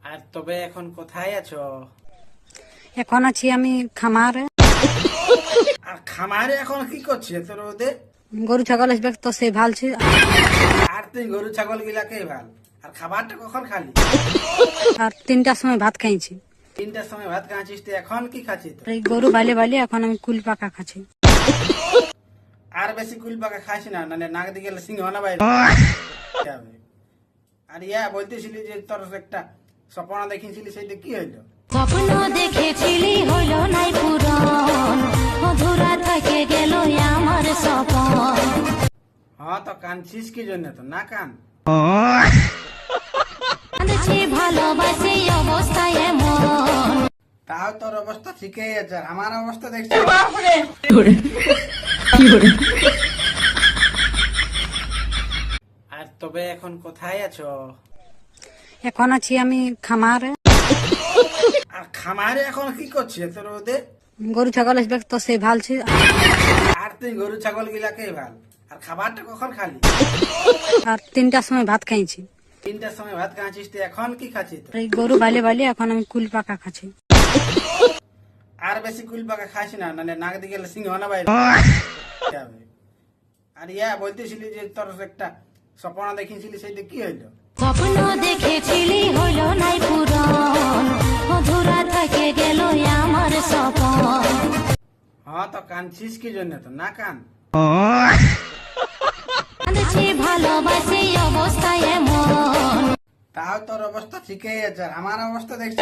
আর তবে এখন কোথায় আছো? এখন আছি আমি খামারে। আর খামারে এখন কি করছে তোর ওদের? গরু ছাগল আসবে তো সে ভালছি। আর তুই গরু ছাগল গিলাকে ভাল, আর খাবারটা কখন খালি? আর 3টার সময় ভাত খাইছি। 3টার সময় ভাত খাচ্ছিস, তুই এখন কি খাচ্ছিস? এই গরু বাইলে বাইলে এখন আমি কুল পাকা খাচ্ছি। আর বেশি কুল পাকা খাইস না, নাহলে নাক দিয়ে গেলে সিংহ না বাইরে যাবে। আর বলতেছিলি যে তোর একটা স্বপ্ন দেখিয়েছিলি, সেইটা কি হইলো? স্বপ্ন দেখেছিলি হলো নাই পূরণ, অধুরা থেকে গেল আমার স্বপ্ন। হ্যাঁ, তো কাঁদছিস কি জন্য? তো না কান। কাঁদছি ভালোবাসি অবস্থায় এমন। তাও তোর অবস্থা ঠিকই আছে, আর আমার অবস্থা দেখছি। আর তবে এখন কোথায় আছো? এখন আছি আমি খামারে। আর খামারে এখন কি করছে তোর ওদের? গরু ছাগল আসবে তো সে ভালছি। আর তুই গরু ছাগল গিলাকে ভাল, আর খাবারটা কখন খালি? আর 3টার সময় ভাত খাইছি। 3টার সময় ভাত খাচ্ছিস, তুই এখন কি খাচ্ছিস? এই গরু বাইলে বাইলে এখন আমি কুল পাকা খাচ্ছি। আর বেশি কুল পাকা খাইস না, নাহলে নাক দিয়ে গেলে সিংহ না বাইরে যাবে। আর বলতেছিলি যে তোর একটা স্বপ্ন দেখিয়েছিলি, সেইটা কি হইলো? স্বপ্ন দেখেছিলি হলো নাই পূরণ, অধুরা থেকে গেল আমার স্বপ্ন। হ্যাঁ, তো কাঁদছিস কি জন্য? তো না কান। কাঁদছি ভালোবাসি অবস্থায় এমন। তাও তোর অবস্থা ঠিকই আছে, আর আমার অবস্থা দেখছি।